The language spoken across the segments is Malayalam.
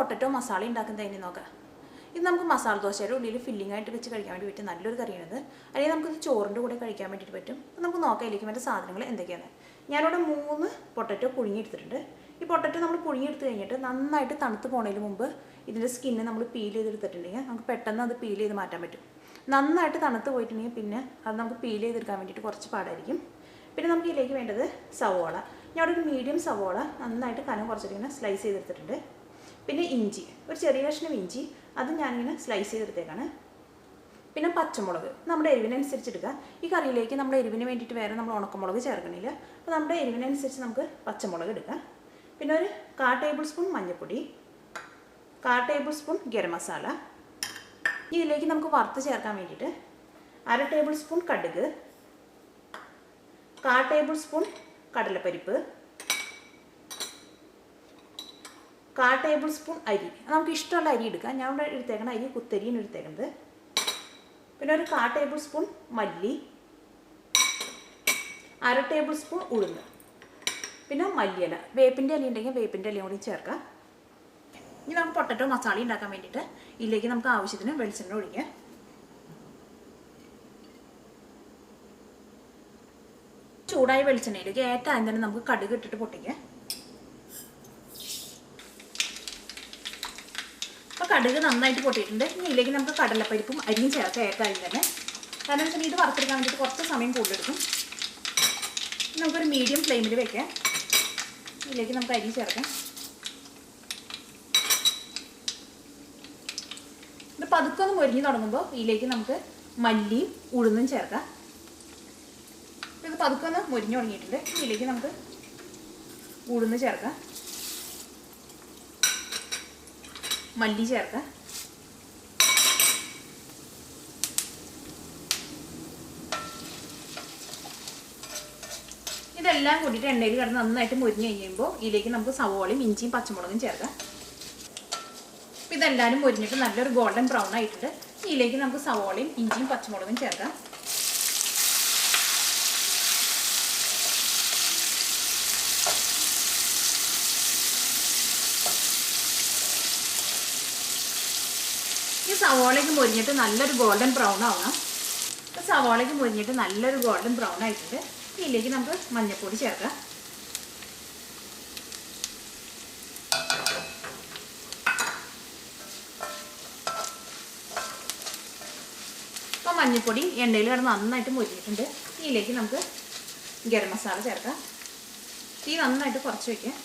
പൊട്ടറ്റോ മസാല ഉണ്ടാക്കുന്നത് എങ്ങനെ നോക്കാം. ഇത് നമുക്ക് മസാല ദോശയുടെ ഉള്ളിൽ ഫില്ലിംഗ് ആയിട്ട് വെച്ച് കഴിക്കാൻ വേണ്ടി പറ്റും നല്ലൊരു കറിയാണിത്. അല്ലെങ്കിൽ നമുക്കിത് ചോറിൻ്റെ കൂടെ കഴിക്കാൻ വേണ്ടിയിട്ട് പറ്റും. അപ്പോൾ നമുക്ക് നോക്കാം ഇതിലേക്ക് വേണ്ട സാധനങ്ങൾ എന്തൊക്കെയാണ്. ഞാനിവിടെ 3 പൊട്ടറ്റോ പുഴുങ്ങിയെടുത്തിട്ടുണ്ട്. ഈ പൊട്ടറ്റോ നമ്മൾ പുഴുങ്ങിയെടുത്ത് കഴിഞ്ഞിട്ട് നന്നായിട്ട് തണുത്ത് പോണതിന് മുമ്പ് ഇതിൻ്റെ സ്കിന്ന് നമ്മൾ പീൽ ചെയ്തെടുത്തിട്ടുണ്ടെങ്കിൽ നമുക്ക് പെട്ടെന്ന് അത് പീൽ ചെയ്ത് മാറ്റാൻ പറ്റും. നന്നായിട്ട് തണുത്ത് പോയിട്ടുണ്ടെങ്കിൽ പിന്നെ അത് നമുക്ക് പീൽ ചെയ്തെടുക്കാൻ വേണ്ടിയിട്ട് കുറച്ച് പാടായിരിക്കും. പിന്നെ നമുക്ക് ഇതിലേക്ക് വേണ്ടത് സവോള. ഞാൻ ഒരു മീഡിയം സവോള നന്നായിട്ട് കനം കുറച്ചിട്ടിങ്ങനെ സ്ലൈസ് ചെയ്തെടുത്തിട്ടുണ്ട്. പിന്നെ ഇഞ്ചി, ഒരു ചെറിയ കഷ്ണം ഇഞ്ചി, അത് ഞാനിങ്ങനെ സ്ലൈസ് ചെയ്തെടുത്തേക്കാണ്. പിന്നെ പച്ചമുളക് നമ്മുടെ എരിവിനനുസരിച്ച് എടുക്കുക. ഈ കറിയിലേക്ക് നമ്മുടെ എരിവിന് വേണ്ടിയിട്ട് വേറെ നമ്മൾ ഉണക്കമുളക് ചേർക്കണില്ല. അപ്പോൾ നമ്മുടെ എരിവിനനുസരിച്ച് നമുക്ക് പച്ചമുളക് എടുക്കുക. പിന്നെ ഒരു 1/4 ടേബിൾ സ്പൂൺ മഞ്ഞൾപ്പൊടി, 1/4 ടേബിൾ സ്പൂൺ ഗരം മസാല. ഇതിലേക്ക് നമുക്ക് വറുത്ത് ചേർക്കാൻ വേണ്ടിയിട്ട് 1/2 ടേബിൾ സ്പൂൺ കടുക്, 1/4 ടേബിൾ സ്പൂൺ കടലപ്പരിപ്പ്, 1/4 ടേബിൾ സ്പൂൺ അരി. നമുക്ക് ഇഷ്ടമുള്ള അരി എടുക്കാം. ഞാൻ ഇവിടെ എടുത്തേക്കണ അരി കുത്തരിയാണ് എടുത്തേക്കുന്നത്. പിന്നെ ഒരു 1/4 ടേബിൾ സ്പൂൺ മല്ലി, 1/2 ടേബിൾ സ്പൂൺ ഉഴുന്ന്, പിന്നെ മല്ലിയില. വേപ്പിൻ്റെ ഇല ഉണ്ടെങ്കിൽ വേപ്പിൻ്റെ ഇലയും കൂടി ചേർക്കാം. ഇനി നമുക്ക് പൊട്ടറ്റോ മസാല ഉണ്ടാക്കാൻ വേണ്ടിയിട്ട് ഇതിലേക്ക് നമുക്ക് ആവശ്യത്തിന് വെളിച്ചെണ്ണ ഒഴിക്കാം. ചൂടായ വെളിച്ചെണ്ണയിലേക്ക് ഏറ്റവും തന്നെ നമുക്ക് കടുക് ഇട്ടിട്ട് പൊട്ടിക്കാം. അപ്പോൾ കടുക് നന്നായിട്ട് പൊട്ടിയിട്ടുണ്ട്. ഇനി ഇതിലേക്ക് നമുക്ക് കടലപ്പരിപ്പും അരിയും ചേർക്കാം ഏറ്റവും തന്നെ. കാരണം വെച്ചാൽ ഇത് വറുത്തെടുക്കാൻ വേണ്ടിയിട്ട് കുറച്ച് സമയം കൂടുതലെടുക്കും. നമുക്കൊരു മീഡിയം ഫ്ലെയിമിൽ വെക്കാം. ഇതിലേക്ക് നമുക്ക് അരി ചേർക്കാം. ഇത് പതുക്കെ ഒന്ന് മൊരിഞ്ഞ് തുടങ്ങുമ്പോൾ ഇതിലേക്ക് നമുക്ക് മല്ലിയും ഉഴുന്നും ചേർക്കാം. ഇത് പതുക്കെ ഒന്ന് മൊരിഞ്ഞ് തുടങ്ങിയിട്ടുണ്ട്. ഇതിലേക്ക് നമുക്ക് ഉഴുന്ന് ചേർക്കാം, മല്ലി ചേർക്കാം. ഇതെല്ലാം കൂടിയിട്ട് എണ്ണയിൽ കിടന്ന് നന്നായിട്ട് മൊരിഞ്ഞ് കഴിയുമ്പോൾ ഇതിലേക്ക് നമുക്ക് സവോളയും ഇഞ്ചിയും പച്ചമുളകും ചേർക്കാം. അപ്പോൾ ഇതെല്ലാവരും മൊരിഞ്ഞിട്ട് നല്ലൊരു ഗോൾഡൻ ബ്രൗൺ ആയിട്ടുണ്ട്. ഇതിലേക്ക് നമുക്ക് സവോളയും ഇഞ്ചിയും പച്ചമുളകും ചേർക്കാം. ഈ സവോളയ്ക്ക് മൊരിഞ്ഞിട്ട് നല്ലൊരു ഗോൾഡൻ ബ്രൗൺ ആവണം. അപ്പോൾ സവോളയ്ക്ക് മൊരിഞ്ഞിട്ട് നല്ലൊരു ഗോൾഡൻ ബ്രൗൺ ആയിട്ടുണ്ട്. ഇതിലേക്ക് നമുക്ക് മഞ്ഞൾപ്പൊടി ചേർക്കാം. അപ്പോൾ മഞ്ഞൾപ്പൊടി എണ്ണയിൽ കിടന്ന് നന്നായിട്ട് മൊരിഞ്ഞിട്ടുണ്ട്. ഇതിലേക്ക് നമുക്ക് ഗരം മസാല ചേർക്കാം. തീ നന്നായിട്ട് കുറച്ച് വയ്ക്കാം.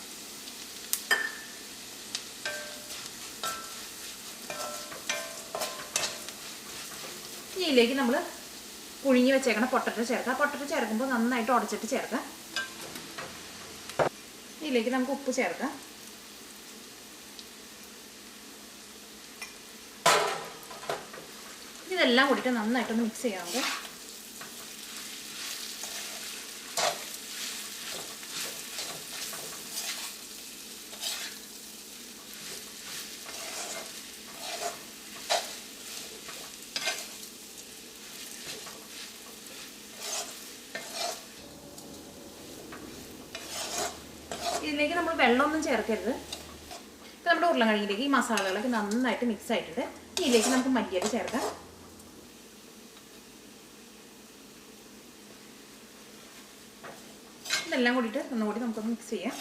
ഇതിലേക്ക് നമ്മൾ പുഴുങ്ങി വെച്ചേക്കണ പൊട്ടറ്റോ ചേർക്കാം. പൊട്ടറ്റോ ചേർക്കുമ്പോൾ നന്നായിട്ട് ഉടച്ചിട്ട് ചേർക്കാം. ഇതിലേക്ക് നമുക്ക് ഉപ്പ് ചേർക്കാം. ഇതെല്ലാം കൂടിയിട്ട് നന്നായിട്ടൊന്ന് മിക്സ് ചെയ്യാം. നമുക്ക് ഇതിലേക്ക് നമ്മൾ വെള്ളമൊന്നും ചേർക്കരുത്. ഇപ്പം നമ്മുടെ ഉരുളക്കിഴങ്ങിലേക്ക് ഈ മസാലകളൊക്കെ നന്നായിട്ട് മിക്സ് ആയിട്ടുണ്ട്. ഇതിലേക്ക് നമുക്ക് മല്ലിയില ചേർക്കാം. ഇതെല്ലാം കൂടിയിട്ട് ഒന്നുകൂടി നമുക്കൊന്ന് മിക്സ് ചെയ്യാം.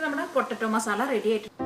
നമ്മുടെ പൊട്ടറ്റോ മസാല റെഡി ആയിട്ടുണ്ട്.